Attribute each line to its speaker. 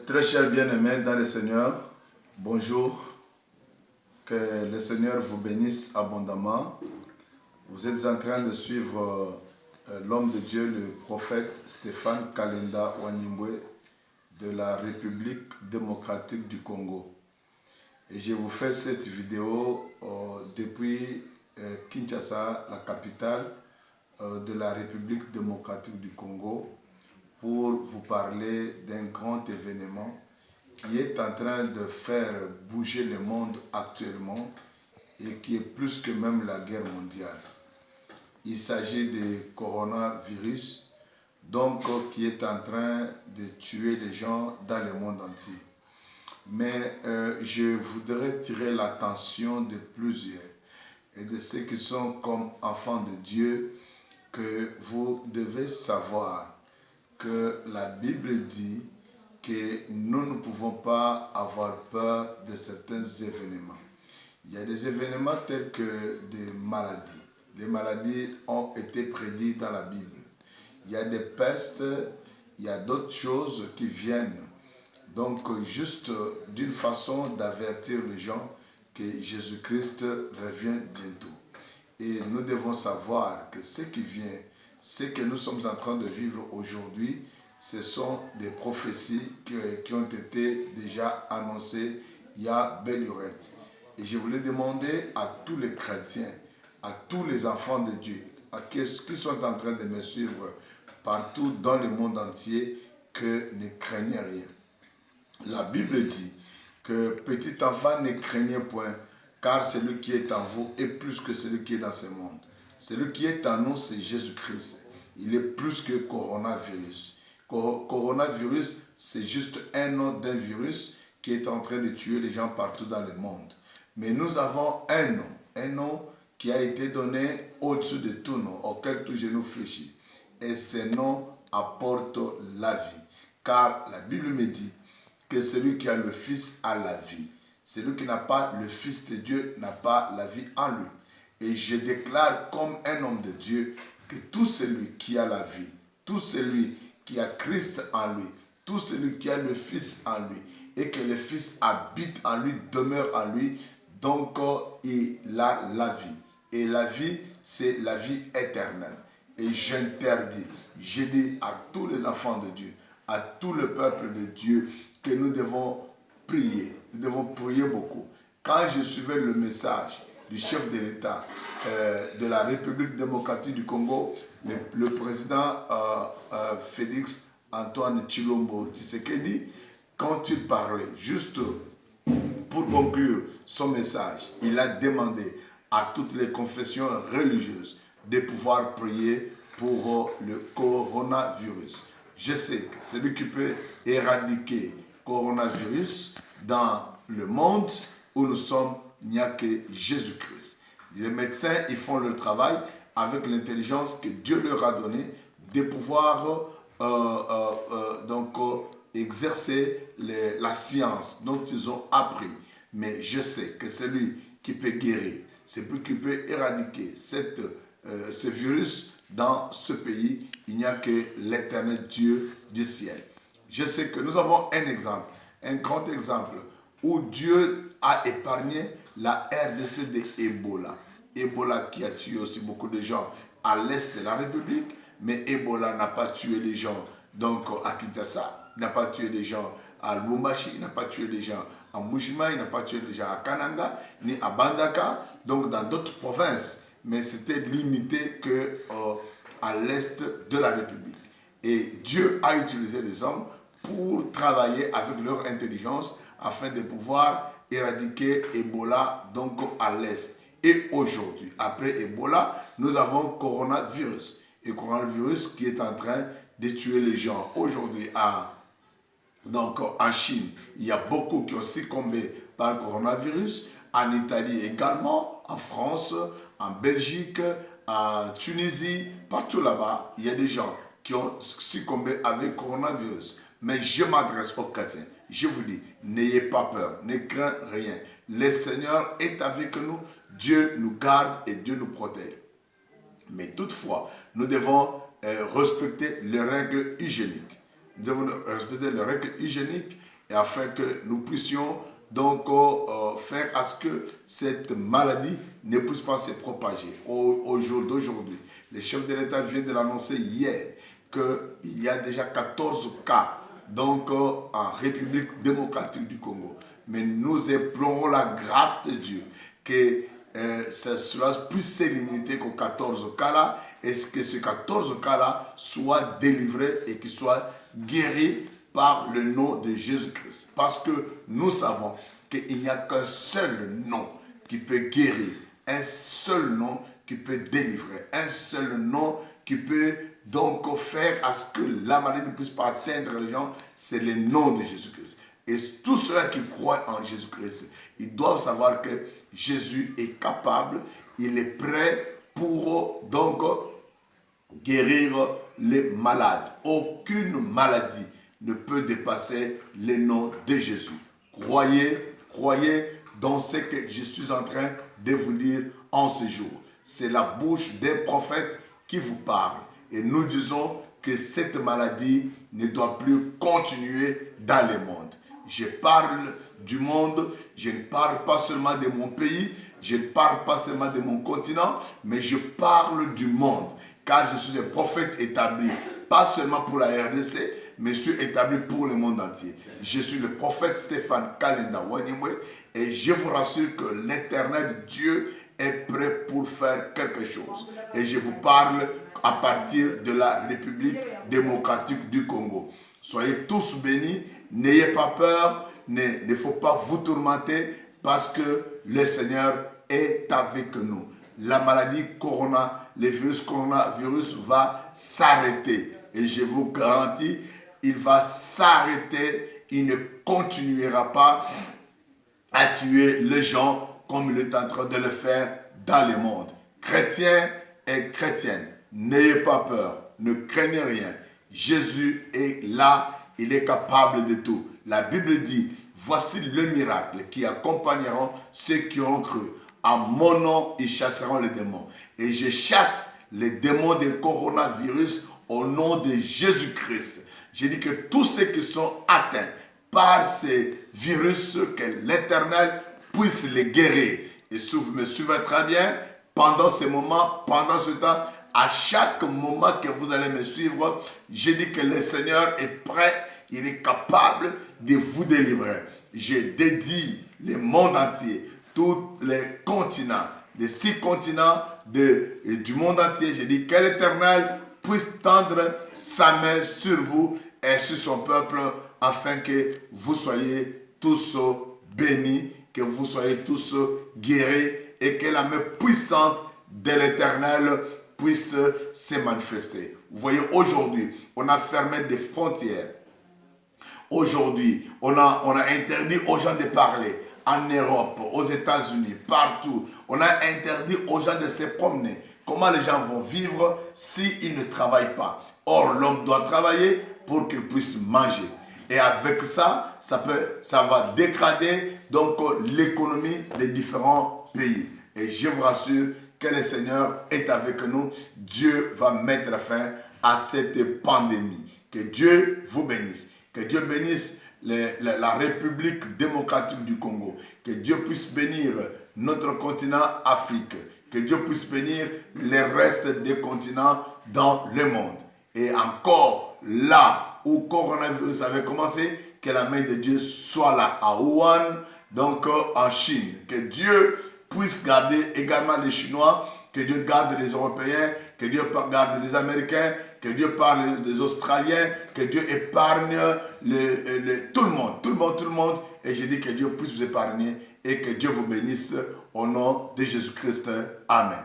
Speaker 1: Très chers bien-aimés dans le Seigneur, bonjour, que le Seigneur vous bénisse abondamment. Vous êtes en train de suivre l'homme de Dieu, le prophète Stéphane Kalenda Wanyimwe de la République démocratique du Congo. Et je vous fais cette vidéo depuis Kinshasa, la capitale de la République démocratique du Congo, pour vous parler d'un grand événement qui est en train de faire bouger le monde actuellement et qui est plus que même la guerre mondiale. Il s'agit du coronavirus, donc qui est en train de tuer les gens dans le monde entier. Mais je voudrais tirer l'attention de plusieurs et de ceux qui sont comme enfants de Dieu, que vous devez savoir que la Bible dit que nous ne pouvons pas avoir peur de certains événements. Il y a des événements tels que des maladies. Les maladies ont été prédites dans la Bible. Il y a des pestes, il y a d'autres choses qui viennent. Donc, juste d'une façon d'avertir les gens que Jésus-Christ revient bientôt. Et nous devons savoir que ce qui vient, ce que nous sommes en train de vivre aujourd'hui, ce sont des prophéties qui ont été déjà annoncées il y a belle lurette. Et je voulais demander à tous les chrétiens, à tous les enfants de Dieu, à ceux qui sont en train de me suivre partout dans le monde entier, que ne craignez rien. La Bible dit que petit enfant ne craignez point, car celui qui est en vous est plus que celui qui est dans ce monde. Celui qui est en nous, c'est Jésus-Christ. Il est plus que coronavirus. Coronavirus, c'est juste un nom d'un virus qui est en train de tuer les gens partout dans le monde. Mais nous avons un nom qui a été donné au-dessus de tout nom, auquel tout genou fléchit. Et ce nom apporte la vie. Car la Bible me dit que celui qui a le Fils a la vie. Celui qui n'a pas le Fils de Dieu n'a pas la vie en lui. Et je déclare comme un homme de Dieu que tout celui qui a la vie, tout celui qui a Christ en lui, tout celui qui a le Fils en lui, et que le Fils habite en lui, demeure en lui, donc il a la vie. Et la vie, c'est la vie éternelle. Et j'interdis, je dis à tous les enfants de Dieu, à tout le peuple de Dieu, que nous devons prier. Nous devons prier beaucoup. Quand je suivais le message du chef de l'État de la République démocratique du Congo, le président Félix Antoine Tshilombo Tshisekedi, quand il parlait, juste pour conclure son message, il a demandé à toutes les confessions religieuses de pouvoir prier pour le coronavirus. Je sais que celui qui peut éradiquer le coronavirus dans le monde où nous sommes, il n'y a que Jésus-Christ. Les médecins, ils font leur travail avec l'intelligence que Dieu leur a donnée de pouvoir exercer la science dont ils ont appris. Mais je sais que celui qui peut guérir, celui qui peut éradiquer ce virus dans ce pays, il n'y a que l'éternel Dieu du ciel. Je sais que nous avons un exemple, un grand exemple, où Dieu a épargné la RDC de Ebola. Ebola qui a tué aussi beaucoup de gens à l'est de la République, mais Ebola n'a pas tué les gens donc à Kinshasa, n'a pas tué les gens à Lubumbashi, n'a pas tué les gens à Mbushima, il n'a pas tué les gens à Kananga, ni à Bandaka, donc dans d'autres provinces. Mais c'était limité qu'à l'est de la République. Et Dieu a utilisé les hommes pour travailler avec leur intelligence afin de pouvoir éradiquer Ebola donc à l'est. Et aujourd'hui, après Ebola, nous avons coronavirus. Et coronavirus qui est en train de tuer les gens. Aujourd'hui, en Chine, il y a beaucoup qui ont succombé par le coronavirus. En Italie également, en France, en Belgique, en Tunisie, partout là-bas, il y a des gens qui ont succombé avec le coronavirus. Mais je m'adresse aux chrétiens. Je vous dis, n'ayez pas peur, ne craignez rien. Le Seigneur est avec nous, Dieu nous garde et Dieu nous protège. Mais toutefois, nous devons respecter les règles hygiéniques. nous devons respecter les règles hygiéniques et afin que nous puissions donc faire à ce que cette maladie ne puisse pas se propager. Au jour d'aujourd'hui, les chefs de l'État viennent de l'annoncer hier qu'il y a déjà 14 cas donc, en République démocratique du Congo. Mais nous implorons la grâce de Dieu que cela puisse se limiter qu'aux 14 cas-là et que ces 14 cas-là soient délivrés et qu'ils soient guéris par le nom de Jésus-Christ. Parce que nous savons qu'il n'y a qu'un seul nom qui peut guérir, un seul nom qui peut délivrer, un seul nom qui peut donc faire à ce que la maladie ne puisse pas atteindre les gens, c'est le nom de Jésus-Christ. Et tous ceux qui croient en Jésus-Christ, ils doivent savoir que Jésus est capable, il est prêt pour donc guérir les malades. Aucune maladie ne peut dépasser le nom de Jésus. Croyez dans ce que je suis en train de vous dire en ce jour. C'est la bouche des prophètes qui vous parle. Et nous disons que cette maladie ne doit plus continuer dans le monde. Je parle du monde, je ne parle pas seulement de mon pays, je ne parle pas seulement de mon continent, mais je parle du monde. Car je suis un prophète établi, pas seulement pour la RDC, mais je suis établi pour le monde entier. Je suis le prophète Stéphane Kalenda Wanyemwe et je vous rassure que l'Éternel Dieu est prêt pour faire quelque chose. Et je vous parle à partir de la République démocratique du Congo. Soyez tous bénis, n'ayez pas peur, ne faut pas vous tourmenter parce que le Seigneur est avec nous. La maladie le virus coronavirus va s'arrêter. Et je vous garantis, il va s'arrêter, il ne continuera pas à tuer les gens comme il est en train de le faire dans le monde. Chrétiens et chrétiennes, n'ayez pas peur, ne craignez rien. Jésus est là, il est capable de tout. La Bible dit, voici le miracle qui accompagneront ceux qui ont cru. À mon nom, ils chasseront les démons. Et je chasse les démons du coronavirus au nom de Jésus-Christ. Je dis que tous ceux qui sont atteints par ces virus, que l'Éternel puisse les guérir. Et si vous me suivez très bien, pendant ce moment, pendant ce temps, à chaque moment que vous allez me suivre, je dis que le Seigneur est prêt, il est capable de vous délivrer. Je dédie le monde entier, tous les continents, les 6 continents du monde entier. Je dis que l'Éternel puisse tendre sa main sur vous et sur son peuple afin que vous soyez tous bénis, que vous soyez tous guéris et que la main puissante de l'Éternel puisse se manifester. Vous voyez, aujourd'hui, on a fermé des frontières. Aujourd'hui, on a interdit aux gens de parler. En Europe, aux États-Unis, partout. On a interdit aux gens de se promener. Comment les gens vont vivre s'ils ne travaillent pas? Or, l'homme doit travailler pour qu'il puisse manger. Et avec ça, ça va dégrader donc l'économie des différents pays. Et je vous rassure que le Seigneur est avec nous. Dieu va mettre fin à cette pandémie. Que Dieu vous bénisse. Que Dieu bénisse la République démocratique du Congo. Que Dieu puisse bénir notre continent Afrique. Que Dieu puisse bénir les restes des continents dans le monde. Et encore là où le coronavirus avait commencé, que la main de Dieu soit là à Wuhan, donc en Chine. Que Dieu puisse garder également les Chinois, que Dieu garde les Européens, que Dieu garde les Américains, que Dieu parle des Australiens, que Dieu épargne tout le monde. Et je dis que Dieu puisse vous épargner et que Dieu vous bénisse au nom de Jésus-Christ. Amen.